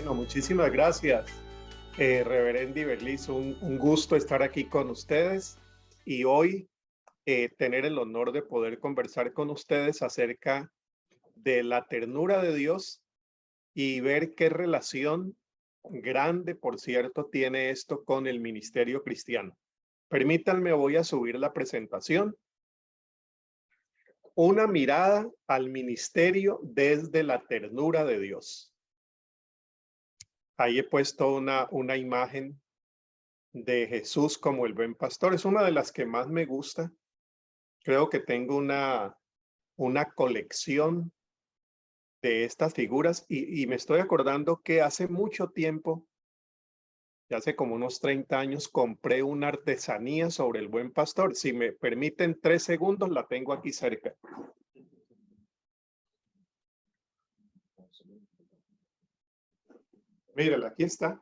Bueno, muchísimas gracias, Reverendo Ibeliz. Un gusto estar aquí con ustedes y hoy tener el honor de poder conversar con ustedes acerca de la ternura de Dios y ver qué relación grande, por cierto, tiene esto con el ministerio cristiano. Permítanme, voy a subir la presentación. Una mirada al ministerio desde la ternura de Dios. Ahí he puesto una imagen de Jesús como el buen pastor. Es una de las que más me gusta. Creo que tengo una colección de estas figuras y me estoy acordando que hace mucho tiempo, ya hace como unos 30 años, compré una artesanía sobre el buen pastor. Si me permiten 3 segundos, la tengo aquí cerca. Mírala, aquí está.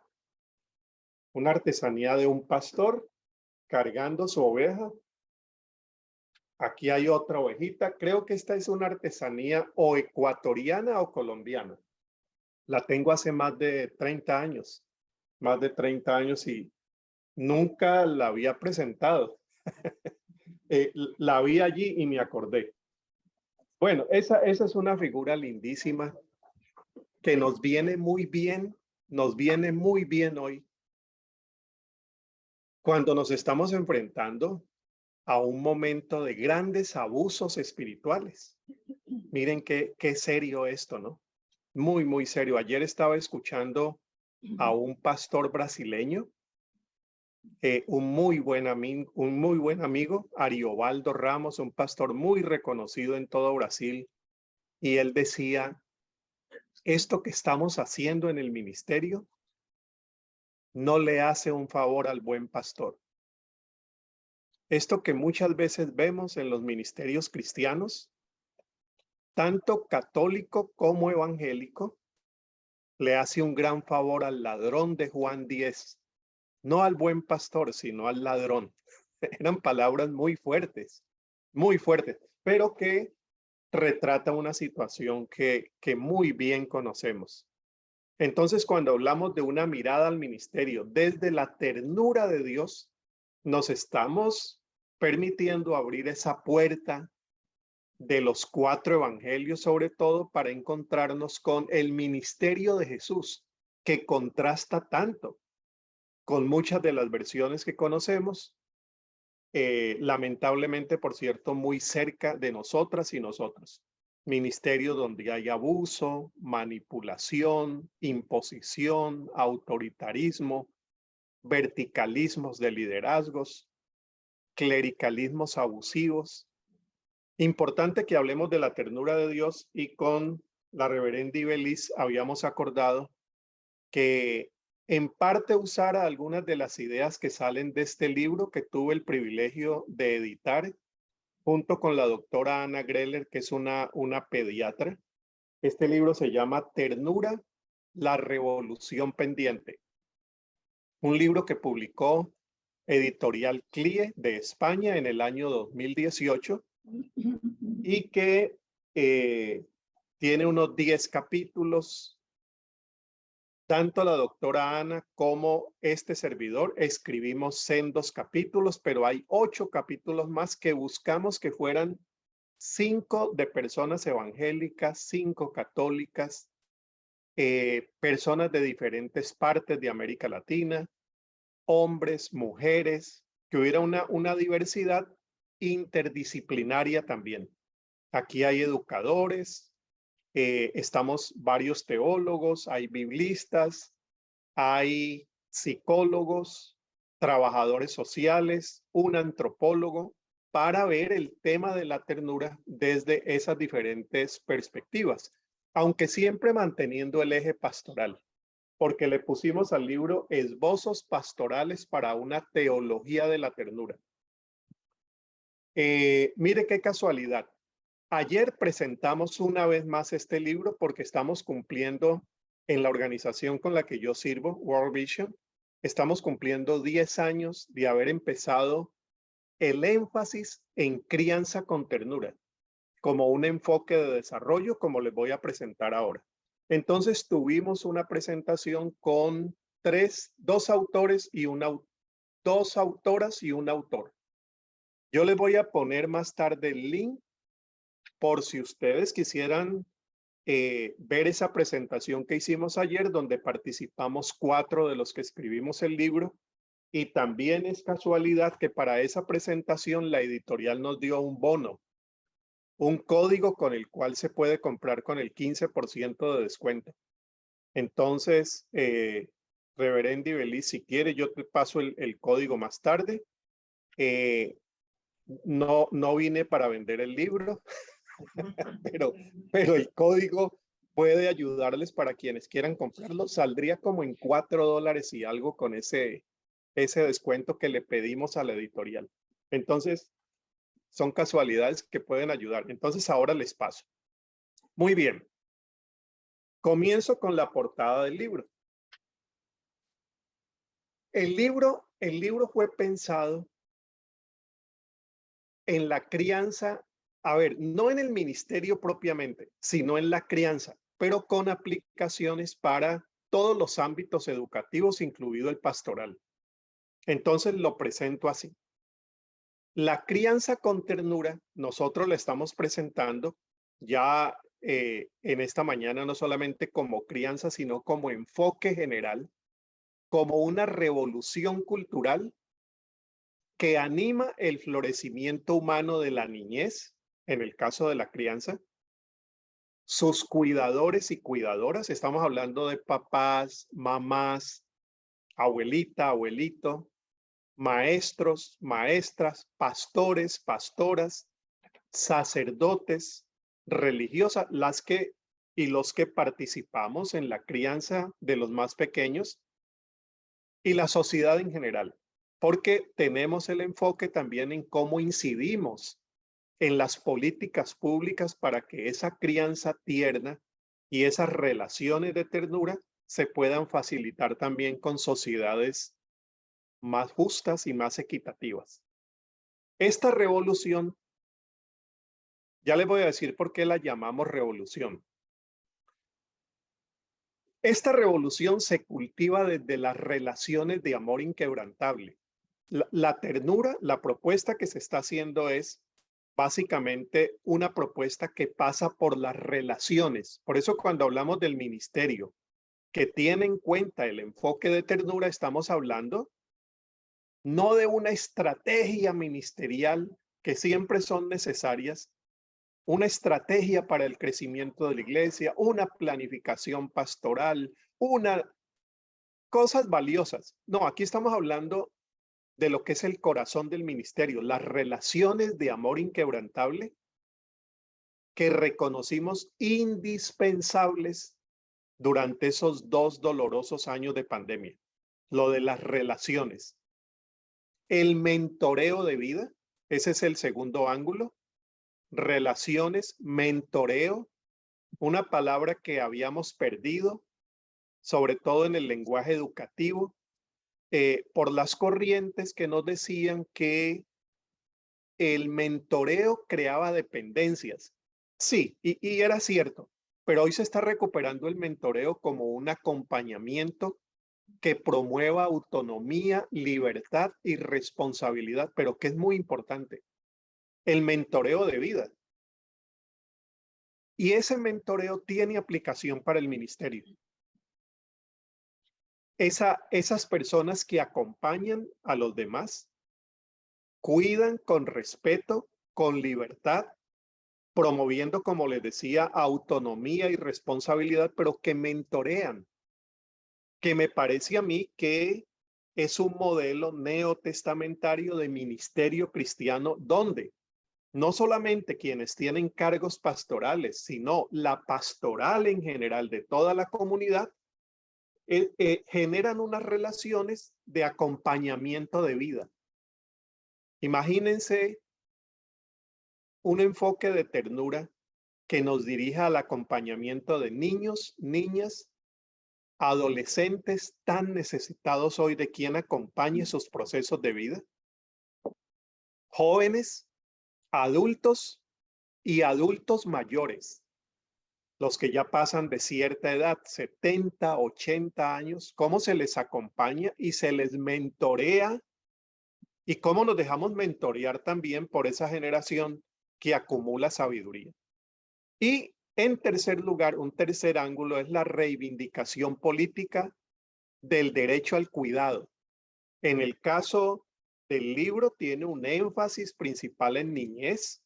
Una artesanía de un pastor cargando su oveja. Aquí hay otra ovejita. Creo que esta es una artesanía o ecuatoriana o colombiana. La tengo hace más de 30 años y nunca la había presentado. La vi allí y me acordé. Bueno, esa es una figura lindísima que nos viene muy bien hoy cuando nos estamos enfrentando a un momento de grandes abusos espirituales. Miren qué serio esto, ¿no? Muy, muy serio. Ayer estaba escuchando a un pastor brasileño, un muy buen amigo, Ariovaldo Ramos, un pastor muy reconocido en todo Brasil, y él decía, esto que estamos haciendo en el ministerio no le hace un favor al buen pastor. Esto que muchas veces vemos en los ministerios cristianos, tanto católico como evangélico, le hace un gran favor al ladrón de Juan 10, no al buen pastor, sino al ladrón. Eran palabras muy fuertes, pero que retrata una situación que muy bien conocemos. Entonces, cuando hablamos de una mirada al ministerio desde la ternura de Dios, nos estamos permitiendo abrir esa puerta de los 4 evangelios, sobre todo para encontrarnos con el ministerio de Jesús, que contrasta tanto con muchas de las versiones que conocemos, lamentablemente, por cierto, muy cerca de nosotras y nosotros. Ministerio donde hay abuso, manipulación, imposición, autoritarismo, verticalismos de liderazgos, clericalismos abusivos. Importante que hablemos de la ternura de Dios y con la reverenda Ibeliz habíamos acordado que en parte usara algunas de las ideas que salen de este libro que tuve el privilegio de editar junto con la doctora Ana Greller, que es una pediatra. Este libro se llama Ternura, la revolución pendiente. Un libro que publicó Editorial CLIE de España en el año 2018 y que tiene unos 10 capítulos. Tanto la doctora Ana como este servidor escribimos sendos capítulos, pero hay 8 capítulos más que buscamos que fueran 5 de personas evangélicas, 5 católicas, personas de diferentes partes de América Latina, hombres, mujeres, que hubiera una diversidad interdisciplinaria también. Aquí hay educadores, estamos varios teólogos, hay biblistas, hay psicólogos, trabajadores sociales, un antropólogo, para ver el tema de la ternura desde esas diferentes perspectivas, aunque siempre manteniendo el eje pastoral, porque le pusimos al libro Esbozos pastorales para una teología de la ternura. Mire qué casualidad. Ayer presentamos una vez más este libro porque estamos cumpliendo en la organización con la que yo sirvo, World Vision, estamos cumpliendo 10 años de haber empezado el énfasis en crianza con ternura, como un enfoque de desarrollo, como les voy a presentar ahora. Entonces tuvimos una presentación con dos autores y dos autoras y un autor. Yo les voy a poner más tarde el link por si ustedes quisieran ver esa presentación que hicimos ayer, donde participamos 4 de los que escribimos el libro. Y también es casualidad que para esa presentación la editorial nos dio un bono, un código con el cual se puede comprar con el 15% de descuento. Entonces, Reverendi Belis, si quiere, yo te paso el código más tarde. No vine para vender el libro, pero el código puede ayudarles para quienes quieran comprarlo. Saldría como en $4 y algo con ese descuento que le pedimos a la editorial. Entonces, son casualidades que pueden ayudar. Entonces, ahora les paso. Muy bien. Comienzo con la portada del libro. El libro fue pensado en la crianza, a ver, no en el ministerio propiamente, sino en la crianza, pero con aplicaciones para todos los ámbitos educativos, incluido el pastoral. Entonces lo presento así. La crianza con ternura, nosotros la estamos presentando ya en esta mañana, no solamente como crianza, sino como enfoque general, como una revolución cultural que anima el florecimiento humano de la niñez, en el caso de la crianza, sus cuidadores y cuidadoras, estamos hablando de papás, mamás, abuelita, abuelito, maestros, maestras, pastores, pastoras, sacerdotes, religiosas, y los que participamos en la crianza de los más pequeños y la sociedad en general, porque tenemos el enfoque también en cómo incidimos en las políticas públicas para que esa crianza tierna y esas relaciones de ternura se puedan facilitar también con sociedades más justas y más equitativas. Esta revolución, ya les voy a decir por qué la llamamos revolución. Esta revolución se cultiva desde las relaciones de amor inquebrantable. La ternura, la propuesta que se está haciendo es básicamente una propuesta que pasa por las relaciones. Por eso cuando hablamos del ministerio que tiene en cuenta el enfoque de ternura, estamos hablando no de una estrategia ministerial que siempre son necesarias, una estrategia para el crecimiento de la iglesia, una planificación pastoral, cosas valiosas. No, aquí estamos hablando de lo que es el corazón del ministerio, las relaciones de amor inquebrantable que reconocimos indispensables durante esos 2 dolorosos años de pandemia. Lo de las relaciones. El mentoreo de vida, ese es el segundo ángulo. Relaciones, mentoreo, una palabra que habíamos perdido, sobre todo en el lenguaje educativo, por las corrientes que nos decían que el mentoreo creaba dependencias. Sí, y era cierto, pero hoy se está recuperando el mentoreo como un acompañamiento que promueva autonomía, libertad y responsabilidad, pero que es muy importante, el mentoreo de vida. Y ese mentoreo tiene aplicación para el ministerio. Esas personas que acompañan a los demás, cuidan con respeto, con libertad, promoviendo, como les decía, autonomía y responsabilidad, pero que mentorean, que me parece a mí que es un modelo neotestamentario de ministerio cristiano donde no solamente quienes tienen cargos pastorales, sino la pastoral en general de toda la comunidad, generan unas relaciones de acompañamiento de vida. Imagínense un enfoque de ternura que nos dirija al acompañamiento de niños, niñas, adolescentes tan necesitados hoy de quien acompañe sus procesos de vida, jóvenes, adultos y adultos mayores. los que ya pasan de cierta edad, 70, 80 años, cómo se les acompaña y se les mentorea y cómo nos dejamos mentorear también por esa generación que acumula sabiduría. Y en tercer lugar, un tercer ángulo es la reivindicación política del derecho al cuidado. En el caso del libro tiene un énfasis principal en niñez,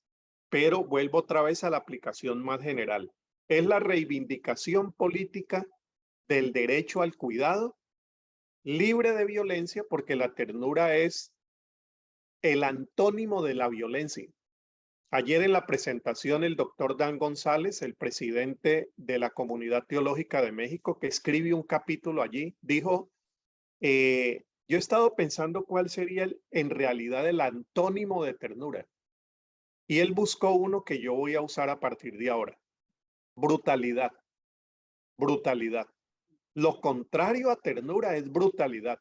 pero vuelvo otra vez a la aplicación más general. Es la reivindicación política del derecho al cuidado libre de violencia, porque la ternura es el antónimo de la violencia. Ayer en la presentación, el doctor Dan González, el presidente de la Comunidad Teológica de México, que escribe un capítulo allí, dijo, yo he estado pensando cuál sería en realidad el antónimo de ternura. Y él buscó uno que yo voy a usar a partir de ahora. Brutalidad. Brutalidad. Lo contrario a ternura es brutalidad.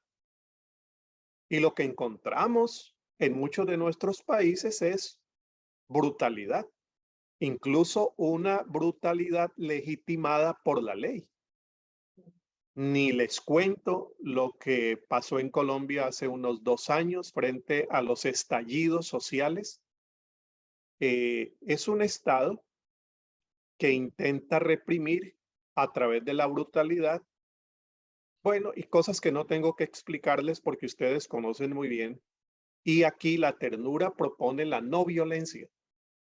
Y lo que encontramos en muchos de nuestros países es brutalidad. Incluso una brutalidad legitimada por la ley. Ni les cuento lo que pasó en Colombia hace unos 2 años frente a los estallidos sociales. Es un Estado que intenta reprimir a través de la brutalidad. Bueno, y cosas que no tengo que explicarles porque ustedes conocen muy bien. Y aquí la ternura propone la no violencia.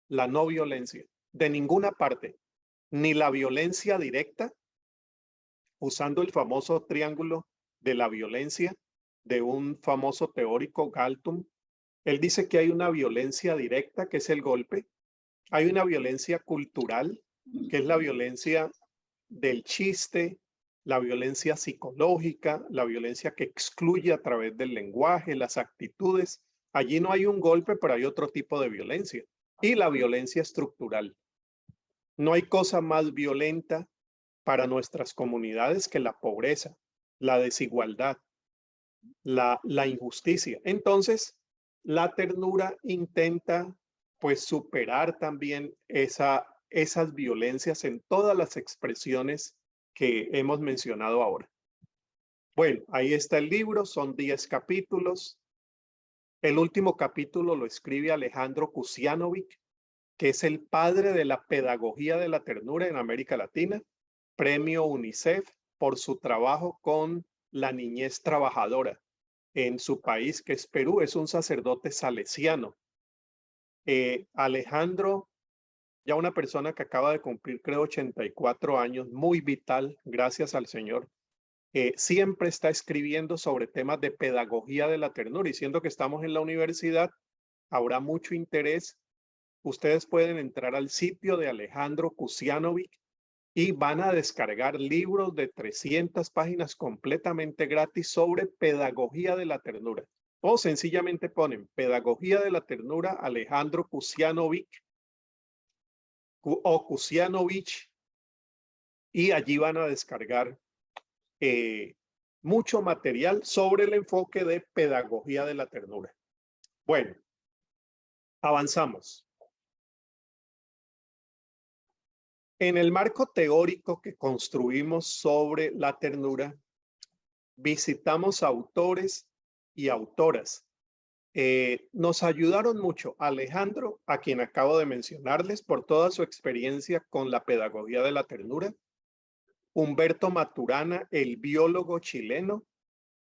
La no violencia. De ninguna parte. Ni la violencia directa, usando el famoso triángulo de la violencia de un famoso teórico, Galtung. Él dice que hay una violencia directa, que es el golpe. Hay una violencia cultural, que es la violencia del chiste, la violencia psicológica, la violencia que excluye a través del lenguaje, las actitudes. Allí no hay un golpe, pero hay otro tipo de violencia. Y la violencia estructural. No hay cosa más violenta para nuestras comunidades que la pobreza, la desigualdad, la injusticia. Entonces, la ternura intenta pues superar también esas violencias en todas las expresiones que hemos mencionado ahora. Bueno, ahí está el libro, son 10 capítulos. El último capítulo lo escribe Alejandro Kusianovic, que es el padre de la pedagogía de la ternura en América Latina, premio UNICEF por su trabajo con la niñez trabajadora en su país, que es Perú. Es un sacerdote salesiano. Alejandro, ya una persona que acaba de cumplir, creo, 84 años, muy vital, gracias al Señor. Siempre está escribiendo sobre temas de pedagogía de la ternura, y siendo que estamos en la universidad, habrá mucho interés. Ustedes pueden entrar al sitio de Alejandro Kusianovic y van a descargar libros de 300 páginas completamente gratis sobre pedagogía de la ternura. O sencillamente ponen pedagogía de la ternura Alejandro Kusianovic o Kusianovic y allí van a descargar mucho material sobre el enfoque de pedagogía de la ternura. Bueno, avanzamos. En el marco teórico que construimos sobre la ternura, visitamos autores y autoras. Nos ayudaron mucho Alejandro, a quien acabo de mencionarles, por toda su experiencia con la pedagogía de la ternura. Humberto Maturana, el biólogo chileno,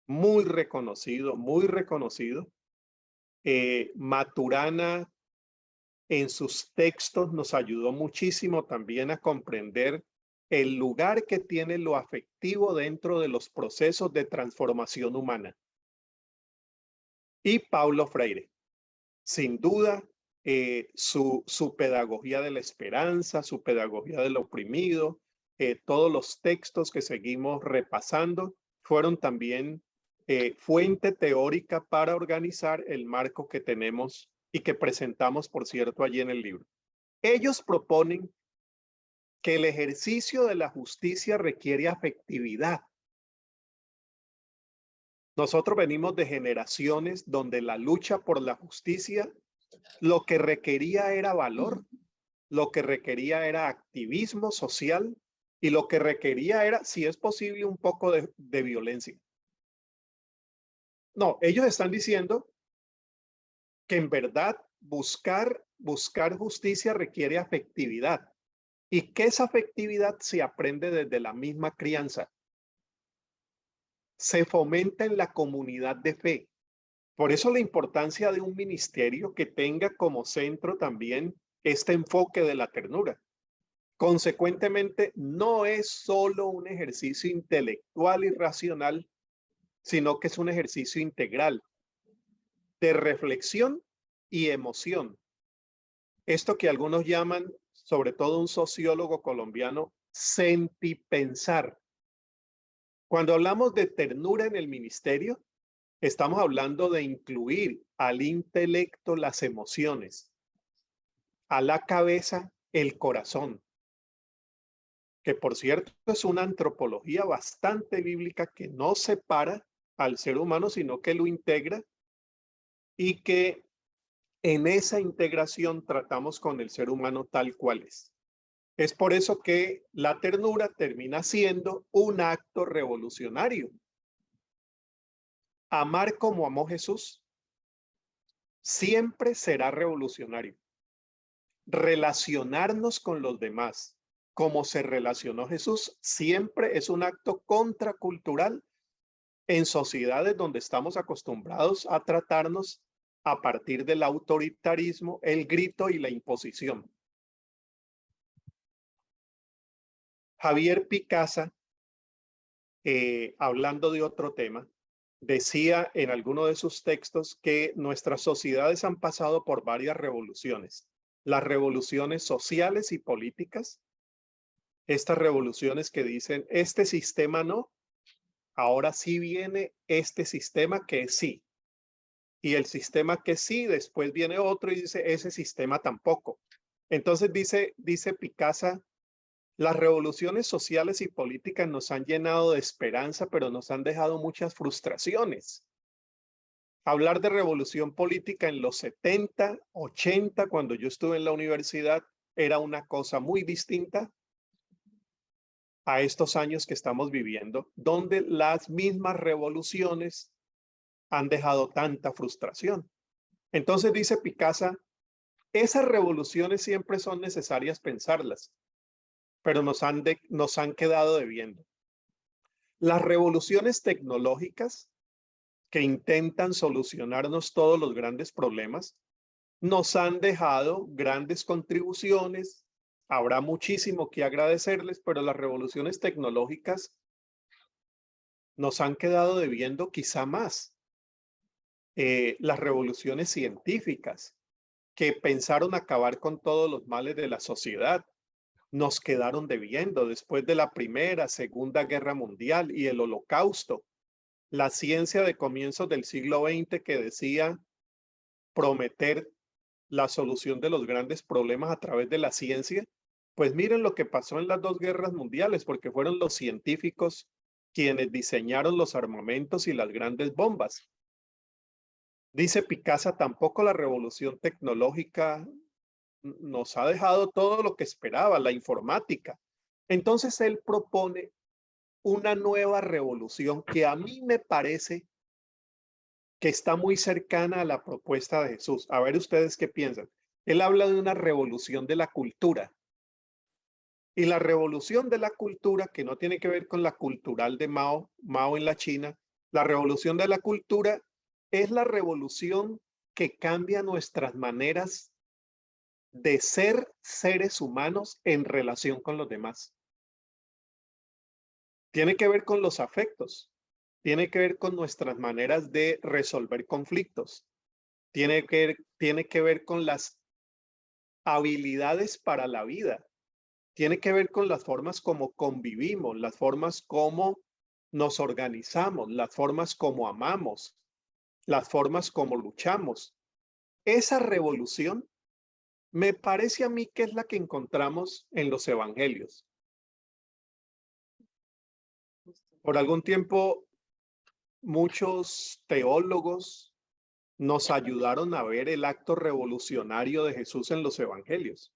muy reconocido, muy reconocido. Maturana en sus textos nos ayudó muchísimo también a comprender el lugar que tiene lo afectivo dentro de los procesos de transformación humana. Y Paulo Freire, sin duda, su pedagogía de la esperanza, su pedagogía del oprimido, todos los textos que seguimos repasando fueron también fuente teórica para organizar el marco que tenemos y que presentamos, por cierto, allí en el libro. Ellos proponen que el ejercicio de la justicia requiere afectividad. Nosotros venimos de generaciones donde la lucha por la justicia lo que requería era valor. lo que requería era activismo social y lo que requería era, si es posible, un poco de violencia. No, ellos están diciendo que en verdad buscar justicia requiere afectividad y que esa afectividad se aprende desde la misma crianza, se fomenta en la comunidad de fe. Por eso la importancia de un ministerio que tenga como centro también este enfoque de la ternura. Consecuentemente, no es solo un ejercicio intelectual y racional, sino que es un ejercicio integral de reflexión y emoción. Esto que algunos llaman, sobre todo un sociólogo colombiano, sentipensar. Cuando hablamos de ternura en el ministerio, estamos hablando de incluir al intelecto las emociones, a la cabeza el corazón, que por cierto es una antropología bastante bíblica que no separa al ser humano, sino que lo integra y que en esa integración tratamos con el ser humano tal cual es. Es por eso que la ternura termina siendo un acto revolucionario. Amar como amó Jesús siempre será revolucionario. Relacionarnos con los demás como se relacionó Jesús siempre es un acto contracultural en sociedades donde estamos acostumbrados a tratarnos a partir del autoritarismo, el grito y la imposición. Javier Picasa, hablando de otro tema, decía en alguno de sus textos que nuestras sociedades han pasado por varias revoluciones. Las revoluciones sociales y políticas, estas revoluciones que dicen, este sistema no, ahora sí viene este sistema que sí. Y el sistema que sí, después viene otro y dice, ese sistema tampoco. Entonces dice Picasa, las revoluciones sociales y políticas nos han llenado de esperanza, pero nos han dejado muchas frustraciones. Hablar de revolución política en los 70, 80, cuando yo estuve en la universidad, era una cosa muy distinta a estos años que estamos viviendo, donde las mismas revoluciones han dejado tanta frustración. Entonces dice Picasa, esas revoluciones siempre son necesarias pensarlas, pero nos han quedado debiendo. Las revoluciones tecnológicas que intentan solucionarnos todos los grandes problemas nos han dejado grandes contribuciones. Habrá muchísimo que agradecerles, pero las revoluciones tecnológicas nos han quedado debiendo quizá más. Las revoluciones científicas que pensaron acabar con todos los males de la sociedad nos quedaron debiendo después de la Primera, Segunda Guerra Mundial y el Holocausto. La ciencia de comienzos del siglo XX que decía prometer la solución de los grandes problemas a través de la ciencia, pues miren lo que pasó en las dos guerras mundiales, porque fueron los científicos quienes diseñaron los armamentos y las grandes bombas. Dice Picasa, tampoco la revolución tecnológica nos ha dejado todo lo que esperaba, la informática. Entonces él propone una nueva revolución que a mí me parece que está muy cercana a la propuesta de Jesús. A ver ustedes qué piensan. Él habla de una revolución de la cultura. Y la revolución de la cultura, que no tiene que ver con la cultural de Mao, Mao en la China, la revolución de la cultura es la revolución que cambia nuestras maneras de ser seres humanos en relación con los demás. Tiene que ver con los afectos, tiene que ver con nuestras maneras de resolver conflictos, tiene que ver con las habilidades para la vida, tiene que ver con las formas como convivimos, las formas como nos organizamos, las formas como amamos, las formas como luchamos. Esa revolución me parece a mí que es la que encontramos en los evangelios. Por algún tiempo, muchos teólogos nos ayudaron a ver el acto revolucionario de Jesús en los evangelios.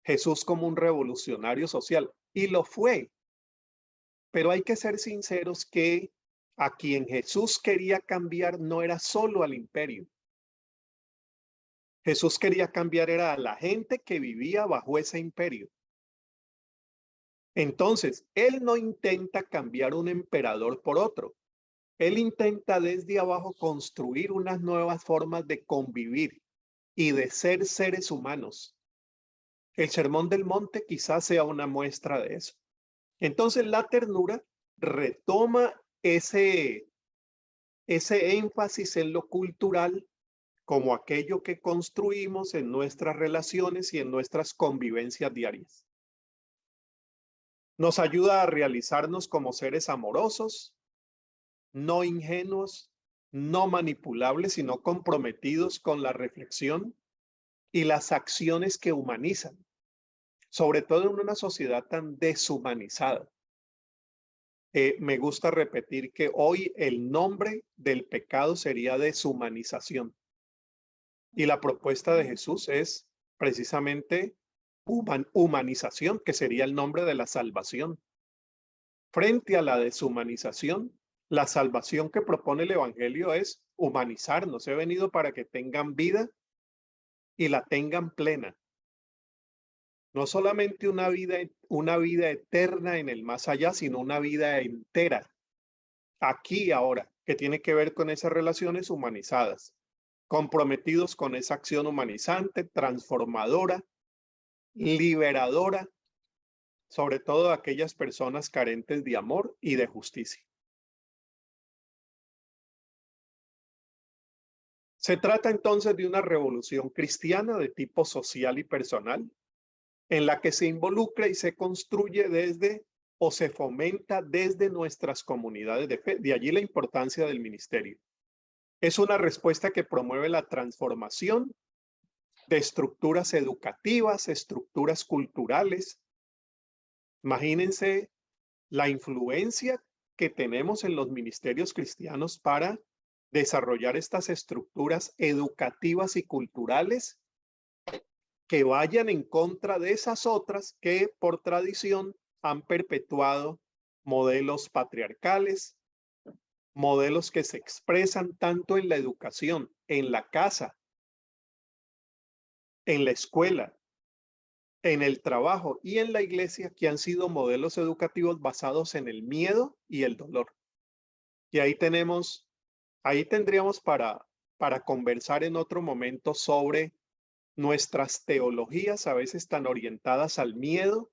Jesús como un revolucionario social, y lo fue, pero hay que ser sinceros que a quien Jesús quería cambiar no era solo al imperio. Jesús quería cambiar era a la gente que vivía bajo ese imperio. Entonces, él no intenta cambiar un emperador por otro. Él intenta desde abajo construir unas nuevas formas de convivir y de ser seres humanos. El Sermón del Monte quizás sea una muestra de eso. Entonces, la ternura retoma ese énfasis en lo cultural como aquello que construimos en nuestras relaciones y en nuestras convivencias diarias. Nos ayuda a realizarnos como seres amorosos, no ingenuos, no manipulables, sino comprometidos con la reflexión y las acciones que humanizan, sobre todo en una sociedad tan deshumanizada. Me gusta repetir que hoy el nombre del pecado sería deshumanización. Y la propuesta de Jesús es precisamente humanización, que sería el nombre de la salvación. Frente a la deshumanización, la salvación que propone el Evangelio es humanizarnos. He venido para que tengan vida y la tengan plena. No solamente una vida eterna en el más allá, sino una vida entera, aquí y ahora, que tiene que ver con esas relaciones humanizadas, comprometidos con esa acción humanizante, transformadora, liberadora, sobre todo a aquellas personas carentes de amor y de justicia. Se trata entonces de una revolución cristiana de tipo social y personal, en la que se involucra y se construye desde o se fomenta desde nuestras comunidades de fe. De allí la importancia del ministerio. Es una respuesta que promueve la transformación de estructuras educativas, estructuras culturales. Imagínense la influencia que tenemos en los ministerios cristianos para desarrollar estas estructuras educativas y culturales que vayan en contra de esas otras que por tradición han perpetuado modelos patriarcales, modelos que se expresan tanto en la educación, en la casa, en la escuela, en el trabajo y en la iglesia, que han sido modelos educativos basados en el miedo y el dolor. Y ahí tendríamos para conversar en otro momento sobre nuestras teologías a veces tan orientadas al miedo.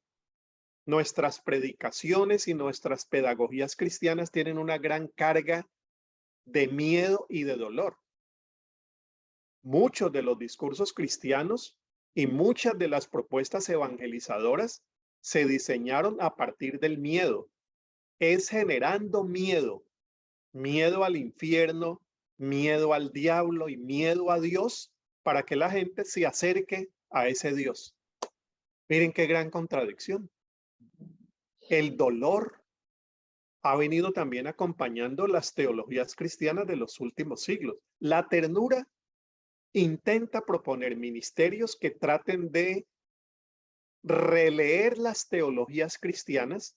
Nuestras predicaciones y nuestras pedagogías cristianas tienen una gran carga de miedo y de dolor. Muchos de los discursos cristianos y muchas de las propuestas evangelizadoras se diseñaron a partir del miedo. Es generando miedo, miedo al infierno, miedo al diablo y miedo a Dios para que la gente se acerque a ese Dios. Miren qué gran contradicción. El dolor ha venido también acompañando las teologías cristianas de los últimos siglos. La ternura intenta proponer ministerios que traten de releer las teologías cristianas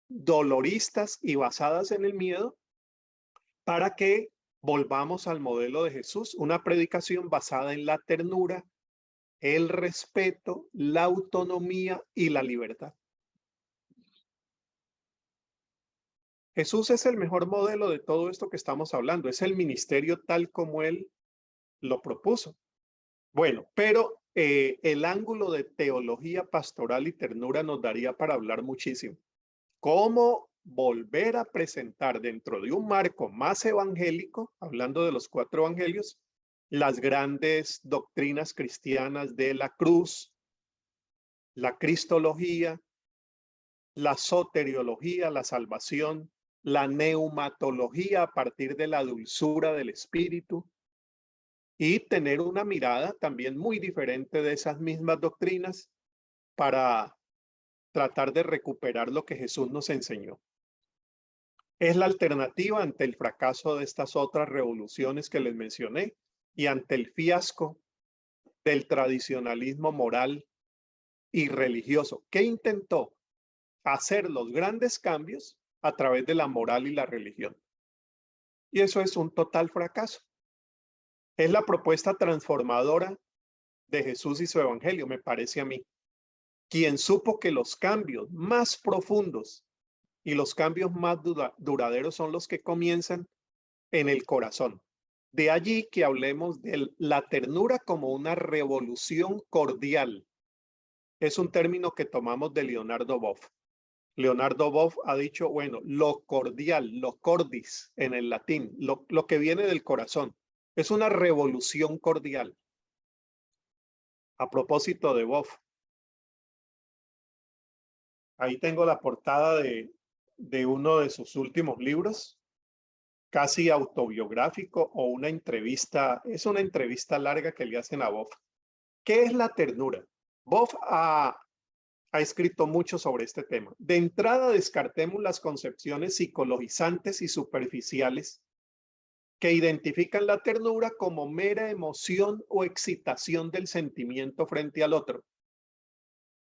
doloristas y basadas en el miedo para que volvamos al modelo de Jesús, una predicación basada en la ternura, el respeto, la autonomía y la libertad. Jesús es el mejor modelo de todo esto que estamos hablando, es el ministerio tal como él lo propuso. Bueno, pero el ángulo de teología pastoral y ternura nos daría para hablar muchísimo. ¿Cómo volver a presentar dentro de un marco más evangélico, hablando de los 4 evangelios, las grandes doctrinas cristianas de la cruz, la cristología, la soteriología, la salvación, la neumatología a partir de la dulzura del espíritu, y tener una mirada también muy diferente de esas mismas doctrinas para tratar de recuperar lo que Jesús nos enseñó? Es la alternativa ante el fracaso de estas otras revoluciones que les mencioné y ante el fiasco del tradicionalismo moral y religioso que intentó hacer los grandes cambios a través de la moral y la religión. Y eso es un total fracaso. Es la propuesta transformadora de Jesús y su evangelio, me parece a mí. Quien supo que los cambios más profundos y los cambios más duraderos son los que comienzan en el corazón. De allí que hablemos de la ternura como una revolución cordial. Es un término que tomamos de Leonardo Boff. Leonardo Boff ha dicho, bueno, lo cordial, lo cordis en el latín, lo que viene del corazón. Es una revolución cordial. A propósito de Boff, ahí tengo la portada de uno de sus últimos libros, casi autobiográfico o una entrevista, es una entrevista larga que le hacen a Boff. ¿Qué es la ternura? Boff ha escrito mucho sobre este tema. De entrada, descartemos las concepciones psicologizantes y superficiales que identifican la ternura como mera emoción o excitación del sentimiento frente al otro.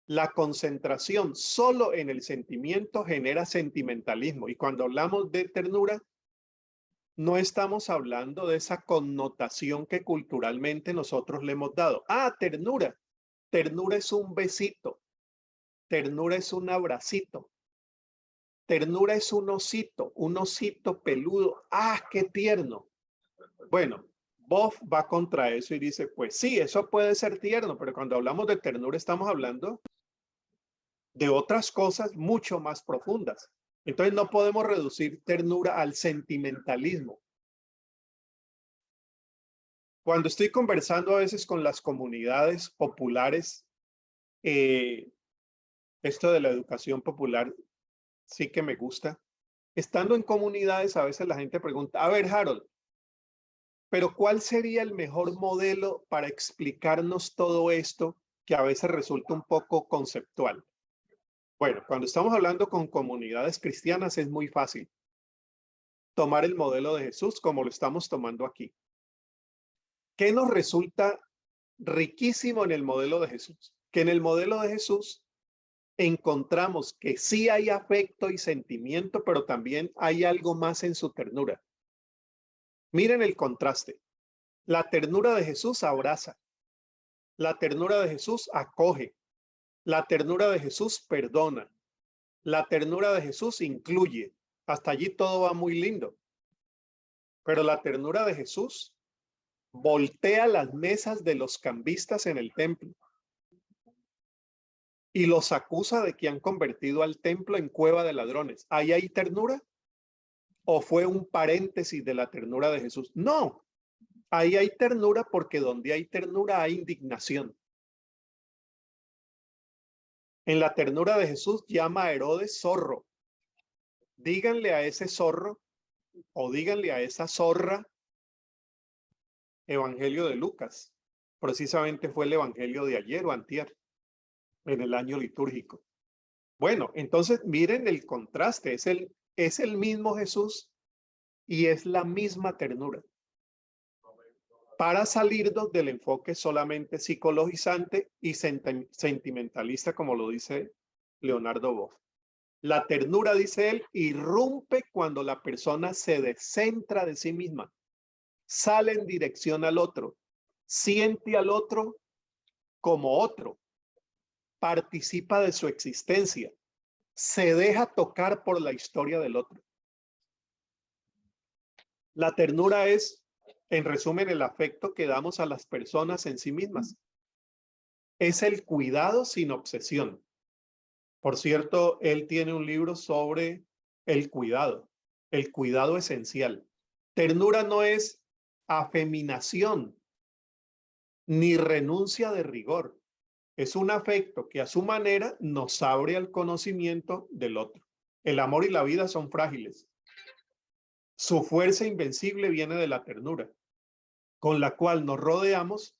La concentración solo en el sentimiento genera sentimentalismo, y cuando hablamos de ternura, no estamos hablando de esa connotación que culturalmente nosotros le hemos dado. Ah, ternura. Ternura es un besito. Ternura es un abracito. Ternura es un osito peludo. ¡Ah, qué tierno! Bueno, Boff va contra eso y dice, pues sí, eso puede ser tierno, pero cuando hablamos de ternura estamos hablando de otras cosas mucho más profundas. Entonces no podemos reducir ternura al sentimentalismo. Cuando estoy conversando a veces con las comunidades populares, esto de la educación popular sí que me gusta. Estando en comunidades, a veces la gente pregunta, a ver, Harold, pero ¿cuál sería el mejor modelo para explicarnos todo esto que a veces resulta un poco conceptual? Bueno, cuando estamos hablando con comunidades cristianas es muy fácil tomar el modelo de Jesús como lo estamos tomando aquí. ¿Qué nos resulta riquísimo en el modelo de Jesús? Que en el modelo de Jesús encontramos que sí hay afecto y sentimiento, pero también hay algo más en su ternura. Miren el contraste. La ternura de Jesús abraza. La ternura de Jesús acoge. La ternura de Jesús perdona. La ternura de Jesús incluye. Hasta allí todo va muy lindo. Pero la ternura de Jesús voltea las mesas de los cambistas en el templo y los acusa de que han convertido al templo en cueva de ladrones. ¿Ahí hay ternura? ¿O fue un paréntesis de la ternura de Jesús? No, ahí hay ternura porque donde hay ternura hay indignación. En la ternura de Jesús llama a Herodes zorro. Díganle a ese zorro o díganle a esa zorra Evangelio de Lucas. Precisamente fue el evangelio de ayer o antier en el año litúrgico. Bueno, entonces miren el contraste, es el mismo Jesús y es la misma ternura. Para salirnos del enfoque solamente psicologizante y sentimentalista, como lo dice Leonardo Boff. La ternura, dice él, irrumpe cuando la persona se descentra de sí misma, sale en dirección al otro, siente al otro como otro, participa de su existencia, se deja tocar por la historia del otro. La ternura es, en resumen, el afecto que damos a las personas en sí mismas. Es el cuidado sin obsesión. Por cierto, él tiene un libro sobre el cuidado esencial. Ternura no es afeminación ni renuncia de rigor. Es un afecto que a su manera nos abre al conocimiento del otro. El amor y la vida son frágiles. Su fuerza invencible viene de la ternura, con la cual nos rodeamos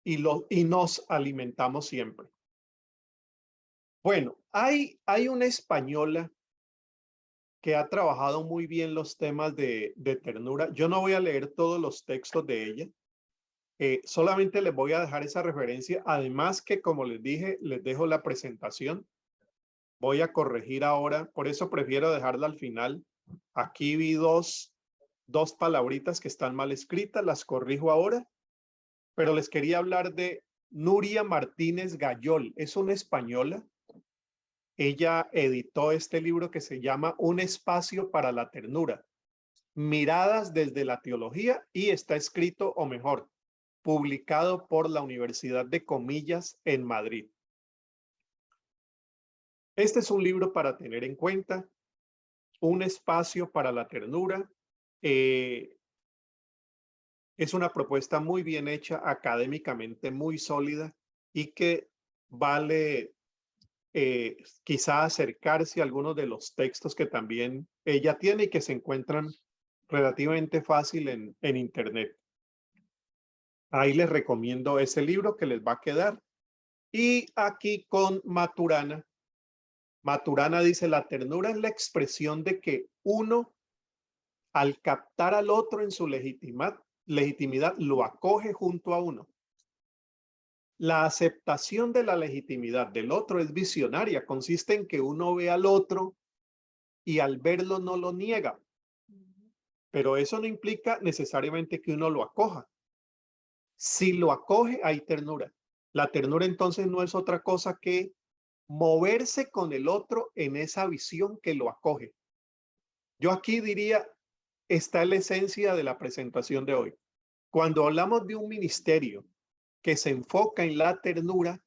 y nos alimentamos siempre. Bueno, hay una española que ha trabajado muy bien los temas de ternura. Yo no voy a leer todos los textos de ella, Solamente les voy a dejar esa referencia. Además que, como les dije, les dejo la presentación. Voy a corregir ahora, por eso prefiero dejarla al final. Aquí vi dos palabritas que están mal escritas, las corrijo ahora, pero les quería hablar de Nuria Martínez Gayol. Es una española. Ella editó este libro que se llama Un espacio para la ternura, miradas desde la teología, y está escrito, o mejor, publicado por la Universidad de Comillas en Madrid. Este es un libro para tener en cuenta, Un espacio para la ternura. Es una propuesta muy bien hecha, académicamente muy sólida, y que vale quizá acercarse a algunos de los textos que también ella tiene y que se encuentran relativamente fácil en Internet. Ahí les recomiendo ese libro que les va a quedar. Y aquí con Maturana. Maturana dice, la ternura es la expresión de que uno, al captar al otro en su legitimidad, lo acoge junto a uno. La aceptación de la legitimidad del otro es visionaria, consiste en que uno ve al otro y al verlo no lo niega, pero eso no implica necesariamente que uno lo acoja. Si lo acoge, hay ternura. La ternura entonces no es otra cosa que moverse con el otro en esa visión que lo acoge. Yo aquí diría, está la esencia de la presentación de hoy. Cuando hablamos de un ministerio que se enfoca en la ternura,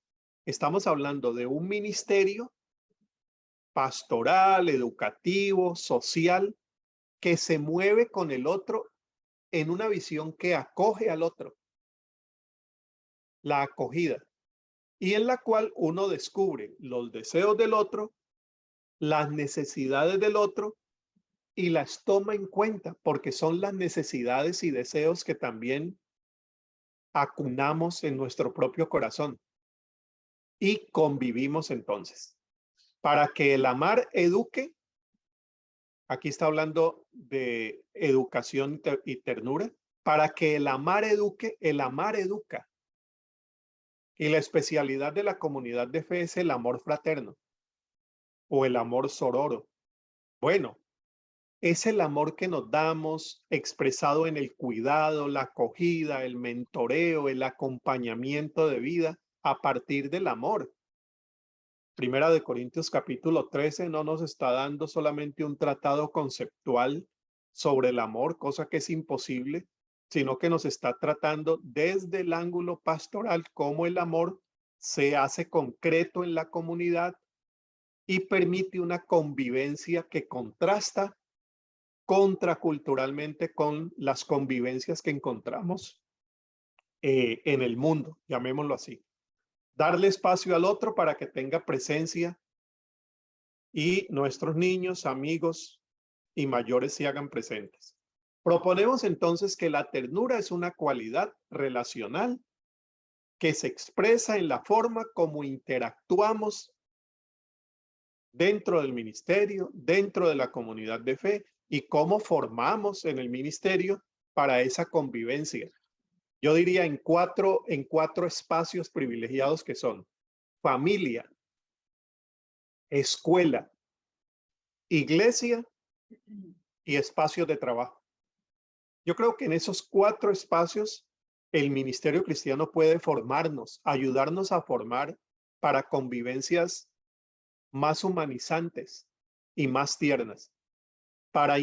estamos hablando de un ministerio pastoral, educativo, social, que se mueve con el otro en una visión que acoge al otro, la acogida, y en la cual uno descubre los deseos del otro, las necesidades del otro, y las toma en cuenta, porque son las necesidades y deseos que también acunamos en nuestro propio corazón y convivimos entonces. Para que el amar eduque, aquí está hablando de educación y ternura, para que el amar eduque, el amar educa. Y la especialidad de la comunidad de fe es el amor fraterno o el amor sororo. Bueno, es el amor que nos damos expresado en el cuidado, la acogida, el mentoreo, el acompañamiento de vida a partir del amor. Primera de Corintios capítulo 13 no nos está dando solamente un tratado conceptual sobre el amor, cosa que es imposible, sino que nos está tratando desde el ángulo pastoral cómo el amor se hace concreto en la comunidad y permite una convivencia que contrasta contraculturalmente con las convivencias que encontramos en el mundo, llamémoslo así. Darle espacio al otro para que tenga presencia y nuestros niños, amigos y mayores se hagan presentes. Proponemos entonces que la ternura es una cualidad relacional que se expresa en la forma como interactuamos dentro del ministerio, dentro de la comunidad de fe, y cómo formamos en el ministerio para esa convivencia. Yo diría en cuatro espacios privilegiados que son familia, escuela, iglesia y espacios de trabajo. Yo creo que en esos cuatro espacios el ministerio cristiano puede formarnos, ayudarnos a formar para convivencias más humanizantes y más tiernas, para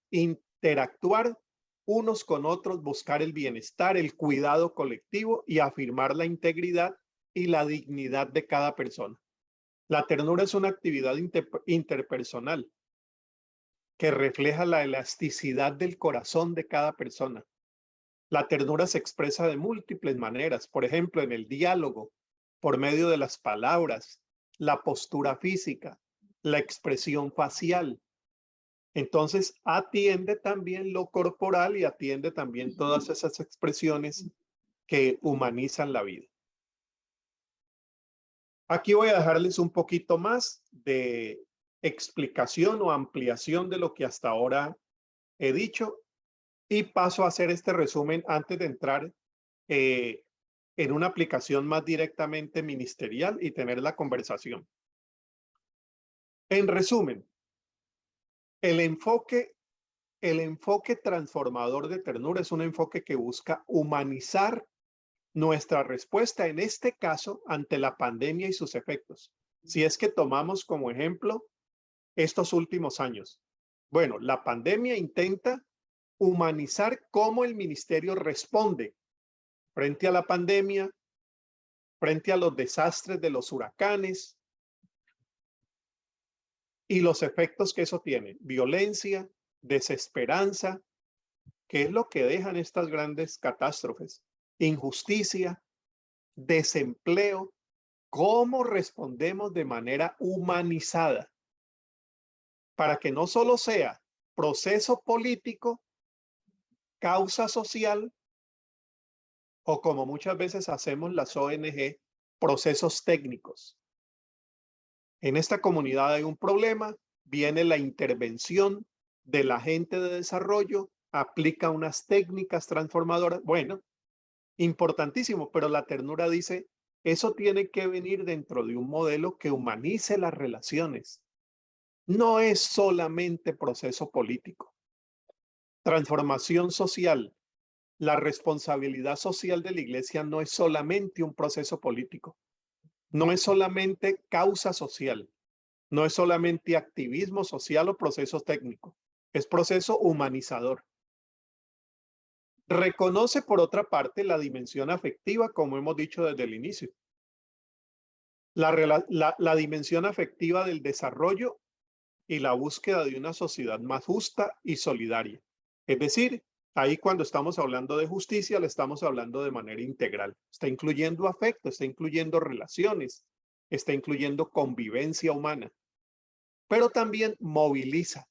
interactuar unos con otros, buscar el bienestar, el cuidado colectivo y afirmar la integridad y la dignidad de cada persona. La ternura es una actividad interpersonal que refleja la elasticidad del corazón de cada persona. La ternura se expresa de múltiples maneras, por ejemplo, en el diálogo, por medio de las palabras, la postura física, la expresión facial. Entonces, atiende también lo corporal y atiende también todas esas expresiones que humanizan la vida. Aquí voy a dejarles un poquito más de explicación o ampliación de lo que hasta ahora he dicho y paso a hacer este resumen antes de entrar eh, en una aplicación más directamente ministerial y tener la conversación. En resumen, el enfoque, el enfoque transformador de ternura es un enfoque que busca humanizar nuestra respuesta, en este caso, ante la pandemia y sus efectos. Si es que tomamos como ejemplo estos últimos años. Bueno, la pandemia intenta humanizar cómo el ministerio responde frente a la pandemia, frente a los desastres de los huracanes y los efectos que eso tiene. Violencia, desesperanza, ¿qué es lo que dejan estas grandes catástrofes? Injusticia, desempleo. ¿Cómo respondemos de manera humanizada para que no solo sea proceso político, causa social o como muchas veces hacemos las ONG, procesos técnicos? En esta comunidad hay un problema, viene la intervención del agente de desarrollo, aplica unas técnicas transformadoras. Bueno, importantísimo, pero la ternura dice, eso tiene que venir dentro de un modelo que humanice las relaciones. No es solamente proceso político. Transformación social. La responsabilidad social de la iglesia no es solamente un proceso político, no es solamente causa social, no es solamente activismo social o proceso técnico, es proceso humanizador. Reconoce, por otra parte, la dimensión afectiva, como hemos dicho desde el inicio. La dimensión afectiva del desarrollo y la búsqueda de una sociedad más justa y solidaria. Es decir, ahí cuando estamos hablando de justicia, le estamos hablando de manera integral. Está incluyendo afecto, está incluyendo relaciones, está incluyendo convivencia humana, pero también moviliza.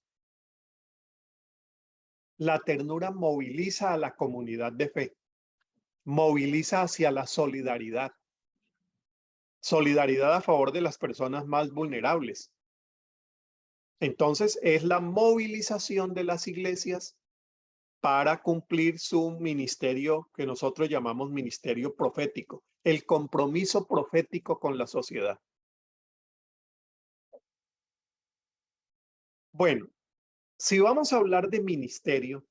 La ternura moviliza a la comunidad de fe, moviliza hacia la solidaridad, solidaridad a favor de las personas más vulnerables. Entonces, es la movilización de las iglesias para cumplir su ministerio que nosotros llamamos ministerio profético, el compromiso profético con la sociedad. Bueno, si vamos a hablar de ministerio,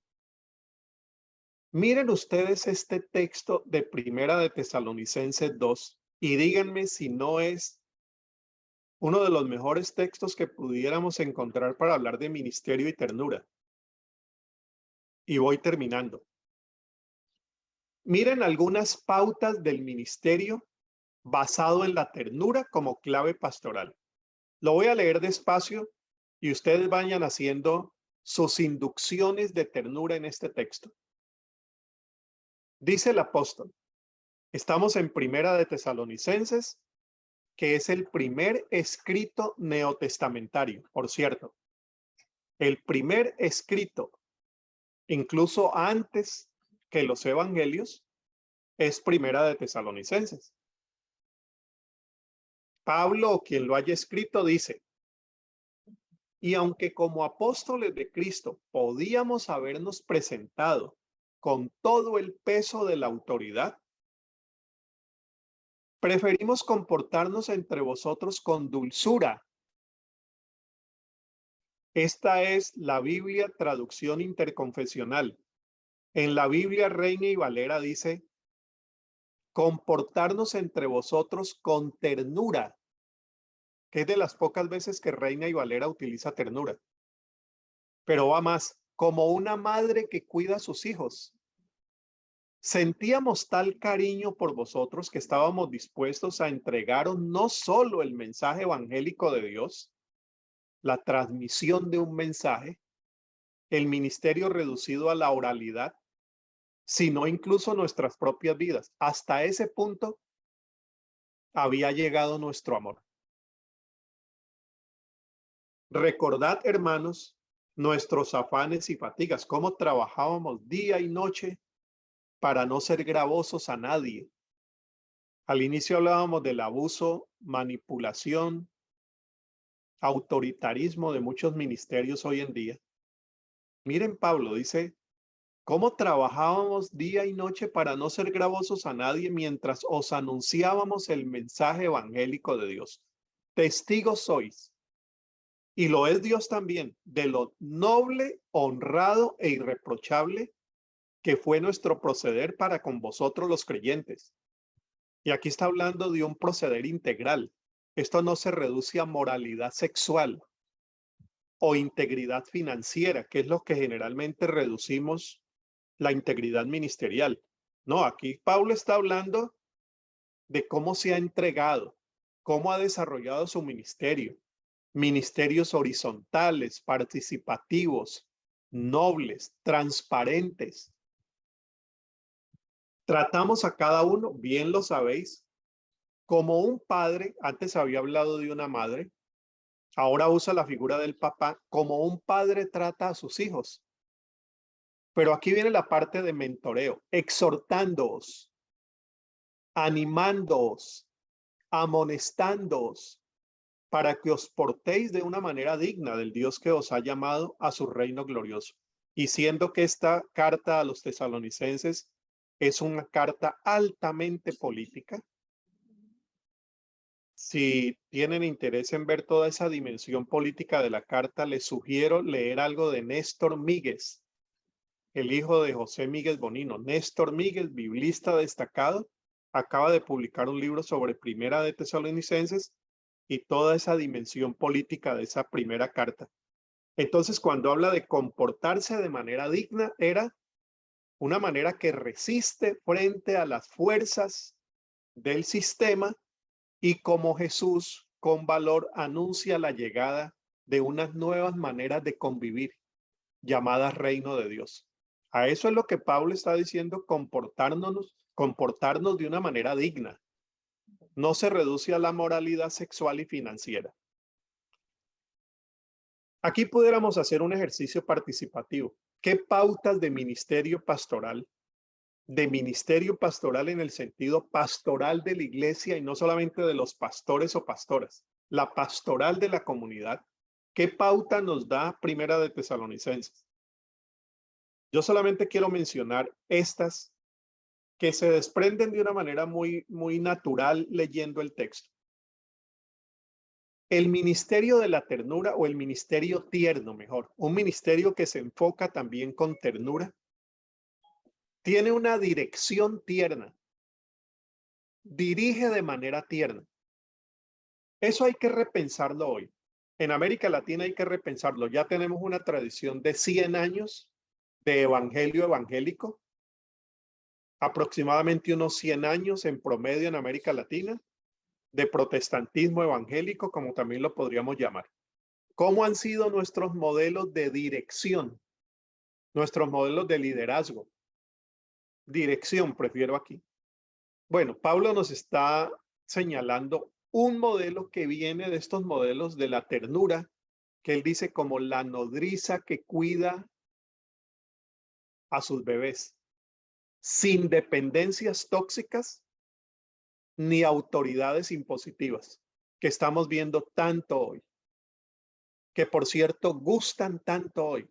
miren ustedes este texto de Primera de Tesalonicenses 2 y díganme si no es uno de los mejores textos que pudiéramos encontrar para hablar de ministerio y ternura. Y voy terminando. Miren algunas pautas del ministerio basado en la ternura como clave pastoral. Lo voy a leer despacio y ustedes vayan haciendo sus inducciones de ternura en este texto. Dice el apóstol, estamos en Primera de Tesalonicenses, que es el primer escrito neotestamentario, por cierto. El primer escrito, incluso antes que los evangelios, es Primera de Tesalonicenses. Pablo, o quien lo haya escrito, dice, y aunque como apóstoles de Cristo podíamos habernos presentado con todo el peso de la autoridad, preferimos comportarnos entre vosotros con dulzura. Esta es la Biblia traducción interconfesional. En la Biblia Reina y Valera dice, comportarnos entre vosotros con ternura, que es de las pocas veces que Reina y Valera utiliza ternura. Pero va más, como una madre que cuida a sus hijos. Sentíamos tal cariño por vosotros que estábamos dispuestos a entregaros no solo el mensaje evangélico de Dios, la transmisión de un mensaje, el ministerio reducido a la oralidad, sino incluso nuestras propias vidas. Hasta ese punto había llegado nuestro amor. Recordad, hermanos, nuestros afanes y fatigas, cómo trabajábamos día y noche para no ser gravosos a nadie. Al inicio hablábamos del abuso, manipulación, autoritarismo de muchos ministerios hoy en día. Miren, Pablo dice, cómo trabajábamos día y noche para no ser gravosos a nadie mientras os anunciábamos el mensaje evangélico de Dios. Testigos sois, y lo es Dios también, de lo noble, honrado e irreprochable que fue nuestro proceder para con vosotros los creyentes. Y aquí está hablando de un proceder integral. Esto no se reduce a moralidad sexual o integridad financiera, que es lo que generalmente reducimos la integridad ministerial. No, aquí Pablo está hablando de cómo se ha entregado, cómo ha desarrollado su ministerio. Ministerios horizontales, participativos, nobles, transparentes. Tratamos a cada uno, bien lo sabéis, como un padre, antes había hablado de una madre, ahora usa la figura del papá, como un padre trata a sus hijos. Pero aquí viene la parte de mentoreo, exhortándoos, animándoos, amonestándoos, para que os portéis de una manera digna del Dios que os ha llamado a su reino glorioso. Y siendo que esta carta a los tesalonicenses es una carta altamente política, si tienen interés en ver toda esa dimensión política de la carta, les sugiero leer algo de Néstor Míguez, el hijo de José Míguez Bonino. Néstor Míguez, biblista destacado, acaba de publicar un libro sobre Primera de Tesalonicenses y toda esa dimensión política de esa primera carta. Entonces, cuando habla de comportarse de manera digna, era una manera que resiste frente a las fuerzas del sistema y como Jesús con valor anuncia la llegada de unas nuevas maneras de convivir llamadas reino de Dios. A eso es lo que Pablo está diciendo, comportarnos de una manera digna. No se reduce a la moralidad sexual y financiera. Aquí pudiéramos hacer un ejercicio participativo. ¿Qué pautas de ministerio pastoral? De ministerio pastoral en el sentido pastoral de la iglesia y no solamente de los pastores o pastoras, la pastoral de la comunidad. ¿Qué pauta nos da Primera de Tesalonicenses? Yo solamente quiero mencionar estas que se desprenden de una manera muy natural leyendo el texto. El ministerio de la ternura o el ministerio tierno, mejor, un ministerio que se enfoca también con ternura, tiene una dirección tierna, dirige de manera tierna. Eso hay que repensarlo hoy. En América Latina hay que repensarlo. Ya tenemos una tradición de 100 años de evangelio evangélico, aproximadamente unos 100 años en promedio en América Latina, de protestantismo evangélico, como también lo podríamos llamar. ¿Cómo han sido nuestros modelos de dirección? Nuestros modelos de liderazgo. Dirección, prefiero aquí. Bueno, Pablo nos está señalando un modelo que viene de estos modelos de la ternura, que él dice como la nodriza que cuida a sus bebés, sin dependencias tóxicas ni autoridades impositivas, que estamos viendo tanto hoy, que por cierto gustan tanto hoy,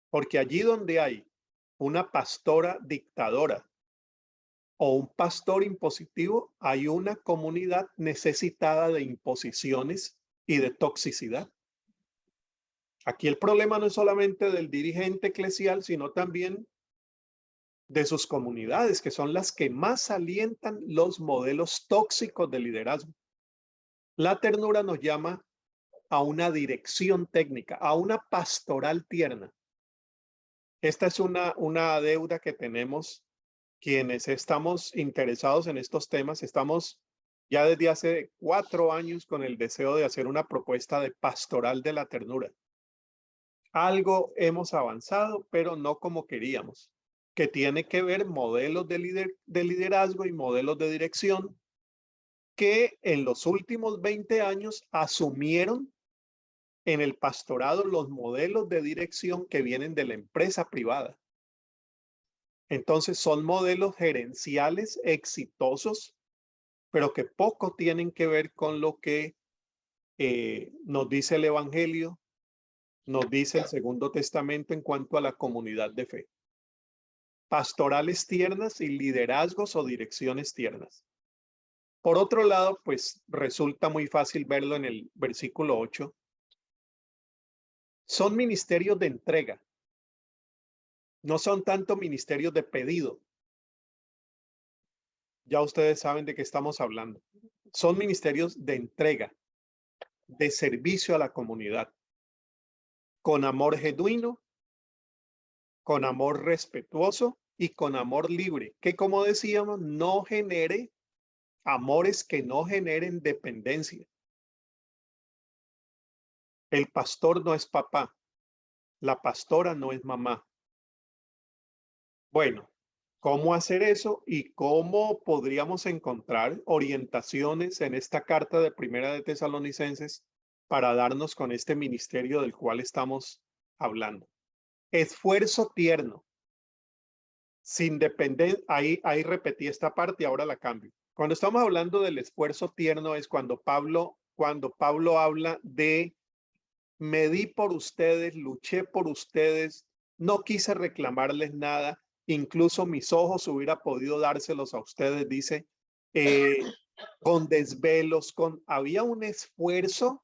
porque allí donde hay una pastora dictadora o un pastor impositivo, hay una comunidad necesitada de imposiciones y de toxicidad. Aquí el problema no es solamente del dirigente eclesial, sino también de sus comunidades, que son las que más alientan los modelos tóxicos de liderazgo. La ternura nos llama a una dirección técnica, a una pastoral tierna. Esta es una deuda que tenemos quienes estamos interesados en estos temas. Estamos ya desde hace 4 años con el deseo de hacer una propuesta de pastoral de la ternura. Algo hemos avanzado, pero no como queríamos, que tiene que ver modelos de liderazgo y modelos de dirección que en los últimos 20 años asumieron en el pastorado los modelos de dirección que vienen de la empresa privada. Entonces son modelos gerenciales exitosos, pero que poco tienen que ver con lo que nos dice el Evangelio, nos dice el Segundo Testamento en cuanto a la comunidad de fe. pastorales tiernas y liderazgos o direcciones tiernas. Por otro lado, pues resulta muy fácil verlo en el versículo 8. Son ministerios de entrega, no son tanto ministerios de pedido. Ya ustedes saben de qué estamos hablando. Son ministerios de entrega, de servicio a la comunidad, con amor genuino, con amor respetuoso y con amor libre, que como decíamos, no genere amores que no generen dependencia. El pastor no es papá, la pastora no es mamá. Bueno, ¿cómo hacer eso y cómo podríamos encontrar orientaciones en esta carta de Primera de Tesalonicenses para darnos con este ministerio del cual estamos hablando? Esfuerzo tierno, sin depender, ahí repetí esta parte y ahora la cambio. Cuando estamos hablando del esfuerzo tierno es cuando Pablo habla de me di por ustedes, luché por ustedes, no quise reclamarles nada, incluso mis ojos hubiera podido dárselos a ustedes, dice, con desvelos, había un esfuerzo,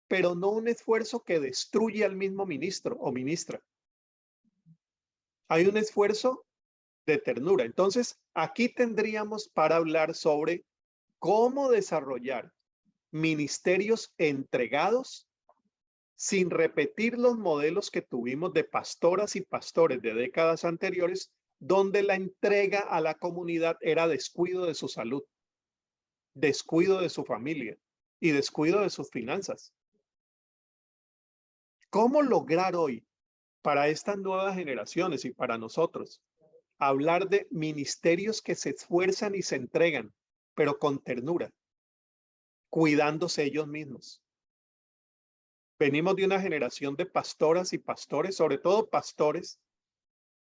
pero no un esfuerzo que destruye al mismo ministro o ministra. Hay un esfuerzo de ternura. Entonces, aquí tendríamos para hablar sobre cómo desarrollar ministerios entregados sin repetir los modelos que tuvimos de pastoras y pastores de décadas anteriores, donde la entrega a la comunidad era descuido de su salud, descuido de su familia y descuido de sus finanzas. ¿Cómo lograr hoy, para estas nuevas generaciones y para nosotros, hablar de ministerios que se esfuerzan y se entregan, pero con ternura, cuidándose ellos mismos? Venimos de una generación de pastoras y pastores, sobre todo pastores.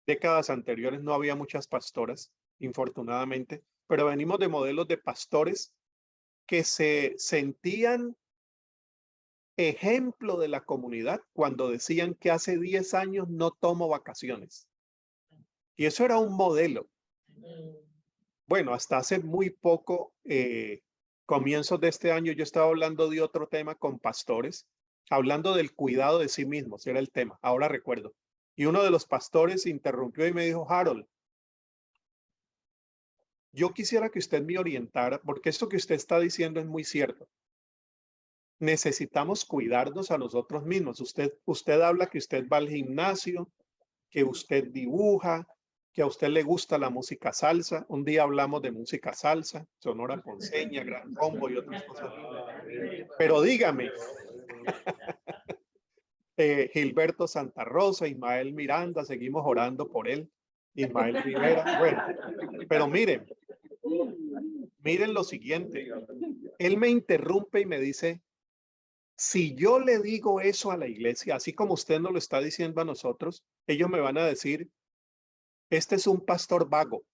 Décadas anteriores no había muchas pastoras, infortunadamente, pero venimos de modelos de pastores que se sentían ejemplo de la comunidad cuando decían que hace 10 años no tomo vacaciones. Y eso era un modelo. Bueno, hasta hace muy poco, comienzos de este año, yo estaba hablando de otro tema con pastores, hablando del cuidado de sí mismos, era el tema, ahora recuerdo. Y uno de los pastores interrumpió y me dijo, Harold, yo quisiera que usted me orientara, porque esto que usted está diciendo es muy cierto. Necesitamos cuidarnos a nosotros mismos. Usted habla que usted va al gimnasio, que usted dibuja, que a usted le gusta la música salsa. Un día hablamos de música salsa, Sonora Ponceña, Gran Combo y otras cosas. Pero dígame, Gilberto Santa Rosa, Ismael Miranda, seguimos orando por él, Ismael Rivera. Bueno, pero miren lo siguiente. Él me interrumpe y me dice, si yo le digo eso a la iglesia, así como usted nos lo está diciendo a nosotros, ellos me van a decir, este es un pastor vago.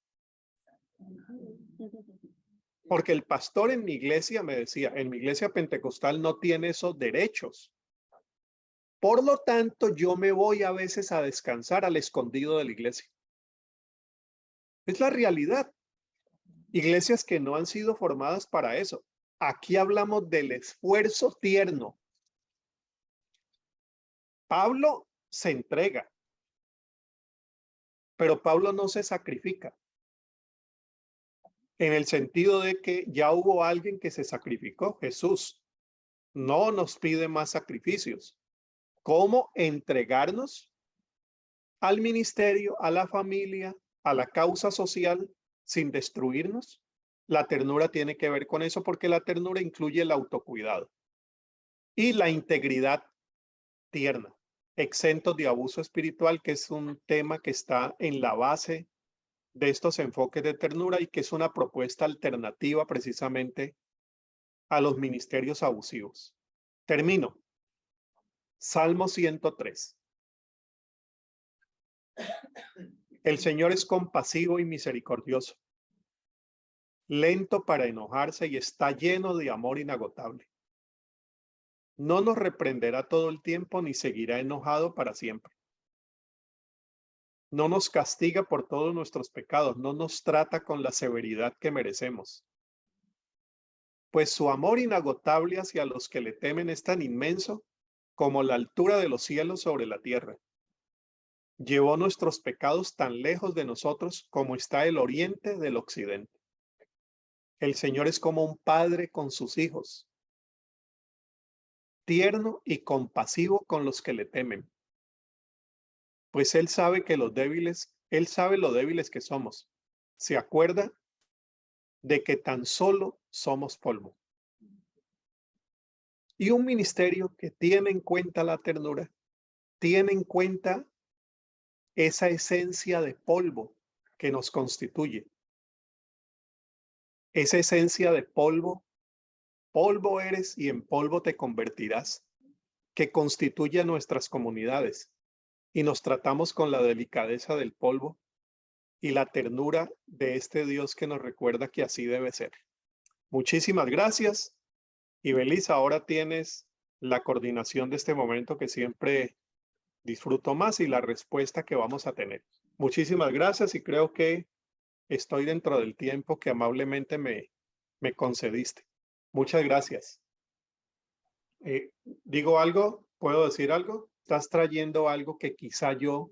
Porque el pastor en mi iglesia, me decía, en mi iglesia pentecostal no tiene esos derechos. Por lo tanto, yo me voy a veces a descansar al escondido de la iglesia. Es la realidad. Iglesias que no han sido formadas para eso. Aquí hablamos del esfuerzo tierno. Pablo se entrega, pero Pablo no se sacrifica. En el sentido de que ya hubo alguien que se sacrificó, Jesús. No nos pide más sacrificios. ¿Cómo entregarnos al ministerio, a la familia, a la causa social sin destruirnos? La ternura tiene que ver con eso porque la ternura incluye el autocuidado y la integridad tierna, exentos de abuso espiritual, que es un tema que está en la base de estos enfoques de ternura y que es una propuesta alternativa precisamente a los ministerios abusivos. Termino. Salmo 103. El Señor es compasivo y misericordioso, lento para enojarse y está lleno de amor inagotable. No nos reprenderá todo el tiempo ni seguirá enojado para siempre. No nos castiga por todos nuestros pecados, no nos trata con la severidad que merecemos. Pues su amor inagotable hacia los que le temen es tan inmenso como la altura de los cielos sobre la tierra. Llevó nuestros pecados tan lejos de nosotros como está el oriente del occidente. El Señor es como un padre con sus hijos, tierno y compasivo con los que le temen. Pues Él sabe que Él sabe lo débiles que somos. Se acuerda de que tan solo somos polvo. Y un ministerio que tiene en cuenta la ternura, tiene en cuenta esa esencia de polvo que nos constituye. Esa esencia de polvo, polvo eres y en polvo te convertirás, que constituye a nuestras comunidades. Y nos tratamos con la delicadeza del polvo y la ternura de este Dios que nos recuerda que así debe ser. Muchísimas gracias. Y Belis, ahora tienes la coordinación de este momento que siempre disfruto más y la respuesta que vamos a tener. Muchísimas gracias y creo que estoy dentro del tiempo que amablemente me concediste. Muchas gracias. ¿Digo algo? ¿Puedo decir algo? Estás trayendo algo que quizá yo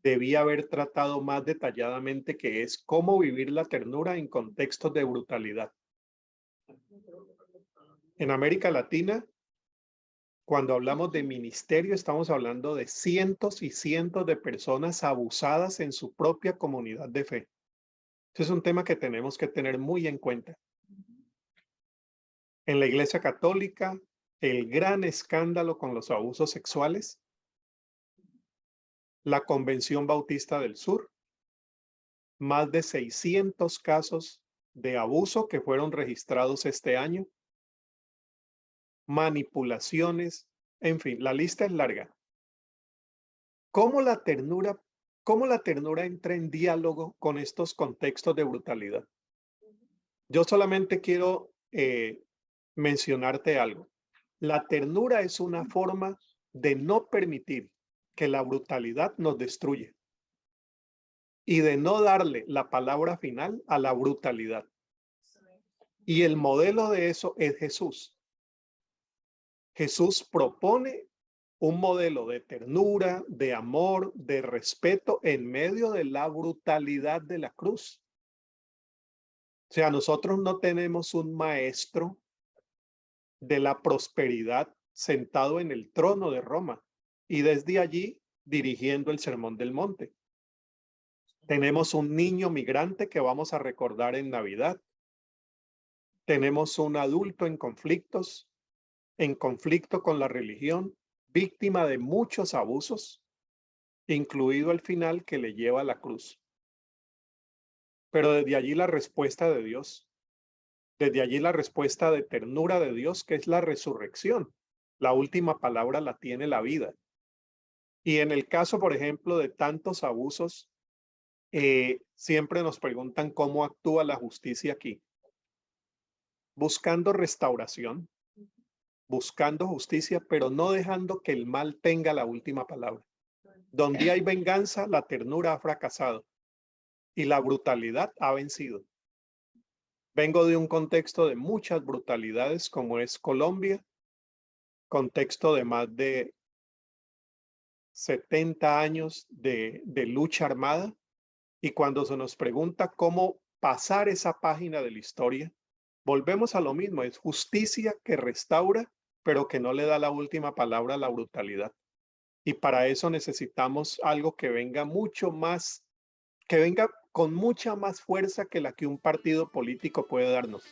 debía haber tratado más detalladamente, que es cómo vivir la ternura en contextos de brutalidad. En América Latina, cuando hablamos de ministerio, estamos hablando de cientos y cientos de personas abusadas en su propia comunidad de fe. Ese es un tema que tenemos que tener muy en cuenta. En la Iglesia Católica, el gran escándalo con los abusos sexuales, la Convención Bautista del Sur, más de 600 casos de abuso que fueron registrados este año, manipulaciones, en fin, la lista es larga. ¿Cómo la ternura entra en diálogo con estos contextos de brutalidad? Yo solamente quiero mencionarte algo. La ternura es una forma de no permitir que la brutalidad nos destruya y de no darle la palabra final a la brutalidad. Y el modelo de eso es Jesús. Jesús propone un modelo de ternura, de amor, de respeto en medio de la brutalidad de la cruz. O sea, nosotros no tenemos un maestro de la prosperidad sentado en el trono de Roma y desde allí dirigiendo el Sermón del Monte. Tenemos un niño migrante que vamos a recordar en Navidad. Tenemos un adulto en conflicto con la religión, víctima de muchos abusos, incluido el final que le lleva a la cruz. Pero desde allí la respuesta de Dios, desde allí la respuesta de ternura de Dios, que es la resurrección. La última palabra la tiene la vida. Y en el caso, por ejemplo, de tantos abusos, siempre nos preguntan cómo actúa la justicia aquí. Buscando restauración, buscando justicia, pero no dejando que el mal tenga la última palabra. Donde hay venganza, la ternura ha fracasado y la brutalidad ha vencido. Vengo de un contexto de muchas brutalidades, como es Colombia, contexto de más de 70 años de lucha armada, y cuando se nos pregunta cómo pasar esa página de la historia, volvemos a lo mismo, es justicia que restaura, pero que no le da la última palabra a la brutalidad. Y para eso necesitamos algo que venga mucho más, que venga con mucha más fuerza que la que un partido político puede darnos.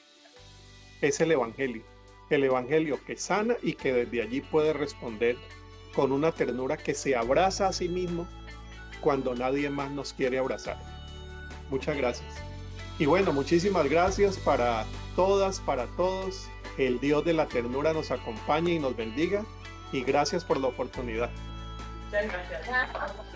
Es el evangelio que sana y que desde allí puede responder con una ternura que se abraza a sí mismo cuando nadie más nos quiere abrazar. Muchas gracias. Y bueno, muchísimas gracias para todas, para todos. El Dios de la ternura nos acompañe y nos bendiga. Y gracias por la oportunidad. Muchas gracias.